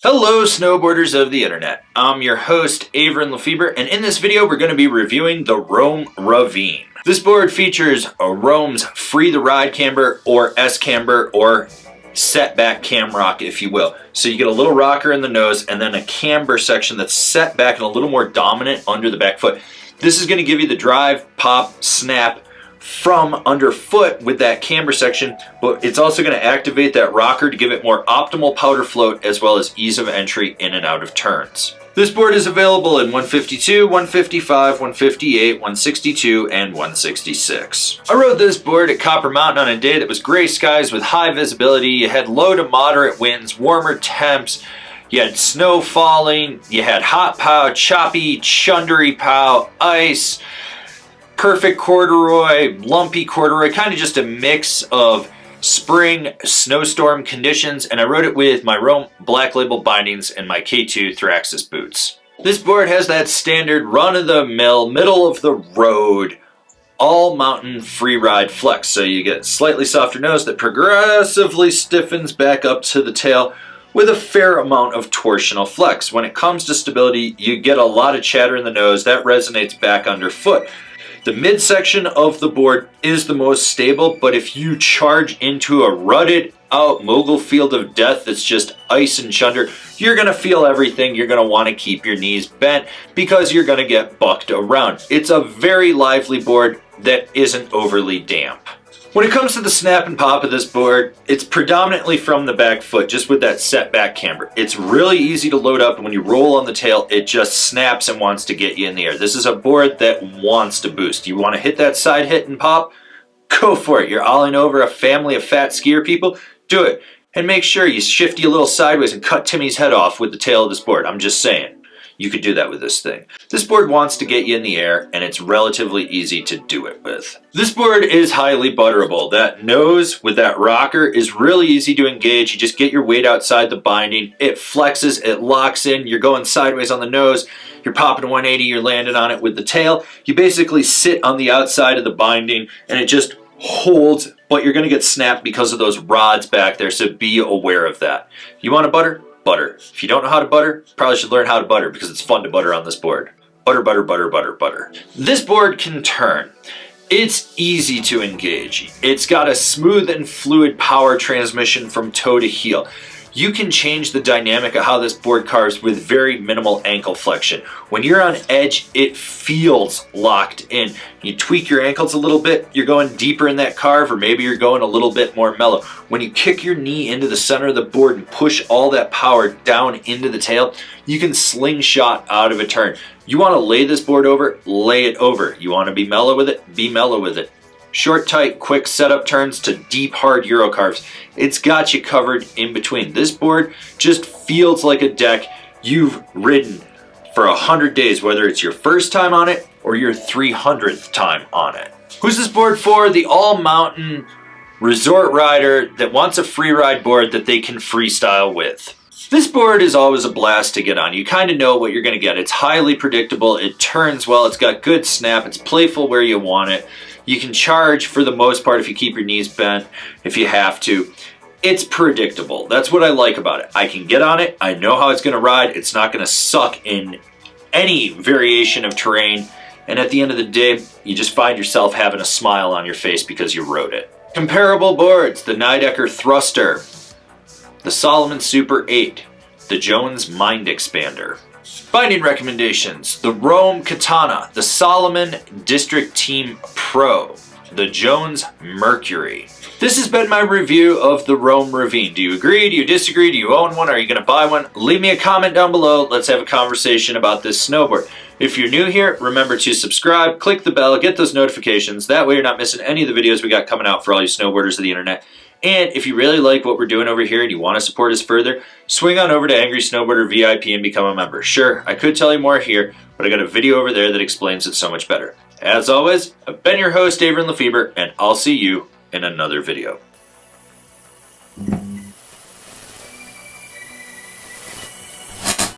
Hello snowboarders of the internet, I'm your host Avran LeFeber, and in this video we're going to be reviewing the Rome Ravine. This board features a Rome's free the ride camber or S camber or set back cam rock, if you will. So you get a little rocker in the nose and then a camber section that's set back and a little more dominant under the back foot. This is going to give you the drive, pop, snap from underfoot with that camber section, but it's also going to activate that rocker to give it more optimal powder float as well as ease of entry in and out of turns. This board is available in 152, 155, 158, 162, and 166. I rode this board at Copper Mountain on a day that was gray skies with high visibility. You had low to moderate winds, warmer temps, you had snow falling, you had hot pow, choppy, chundery pow, ice, perfect corduroy, lumpy corduroy, kind of just a mix of spring snowstorm conditions, and I rode it with my Rome Black Label bindings and my K2 Thraxis boots. This board has that standard run-of-the-mill, middle-of-the-road, all-mountain free-ride flex, so you get slightly softer nose that progressively stiffens back up to the tail with a fair amount of torsional flex. When it comes to stability, you get a lot of chatter in the nose that resonates back underfoot. The midsection of the board is the most stable, but if you charge into a rutted out mogul field of death that's just ice and chunder, you're going to feel everything. You're going to want to keep your knees bent because you're going to get bucked around. It's a very lively board that isn't overly damp. When it comes to the snap and pop of this board, it's predominantly from the back foot, just with that set back camber. It's really easy to load up, and when you roll on the tail, it just snaps and wants to get you in the air. This is a board that wants to boost. You want to hit that side hit and pop? Go for it. You're olling over a family of fat skier people? Do it. And make sure you shifty a little sideways and cut Timmy's head off with the tail of this board. I'm just saying. You could do that with this thing. This board wants to get you in the air, and it's relatively easy to do it with. This board is highly butterable. That nose with that rocker is really easy to engage. You just get your weight outside the binding. It flexes, it locks in. You're going sideways on the nose. You're popping 180, you're landing on it with the tail. You basically sit on the outside of the binding, and it just holds, but you're going to get snapped because of those rods back there, so be aware of that. You want to butter? Butter. If you don't know how to butter, probably should learn how to butter because it's fun to butter on this board. Butter, butter, butter, butter, butter. This board can turn. It's easy to engage. It's got a smooth and fluid power transmission from toe to heel. You can change the dynamic of how this board carves with very minimal ankle flexion. When you're on edge, it feels locked in. You tweak your ankles a little bit, you're going deeper in that carve, or maybe you're going a little bit more mellow. When you kick your knee into the center of the board and push all that power down into the tail, you can slingshot out of a turn. You want to lay this board over, lay it over. You want to be mellow with it, be mellow with it. Short, tight, quick setup turns to deep, hard Euro carves. It's got you covered in between. This board just feels like a deck you've ridden for 100 days, whether it's your first time on it or your 300th time on it. Who's this board for? The all-mountain resort rider that wants a free ride board that they can freestyle with. This board is always a blast to get on. You kind of know what you're going to get. It's highly predictable. It turns well. It's got good snap. It's playful where you want it. You can charge for the most part if you keep your knees bent, if you have to. It's predictable. That's what I like about it. I can get on it. I know how it's going to ride. It's not going to suck in any variation of terrain. And at the end of the day, you just find yourself having a smile on your face because you rode it. Comparable boards: the Nidecker Thruster, the Salomon Super 8, the Jones Mind Expander. Binding recommendations: the Rome Katana, the Salomon District Team Pro, the Jones Mercury. This has been my review of the Rome Ravine. Do you agree? Do you disagree? Do you own one? Are you going to buy one? Leave me a comment down below. Let's have a conversation about this snowboard. If you're new here, remember to subscribe, click the bell, get those notifications. That way you're not missing any of the videos we got coming out for all you snowboarders of the internet. And if you really like what we're doing over here and you want to support us further, swing on over to Angry Snowboarder VIP and become a member. Sure, I could tell you more here, but I got a video over there that explains it so much better. As always, I've been your host, Avran LeFeber, and I'll see you in another video.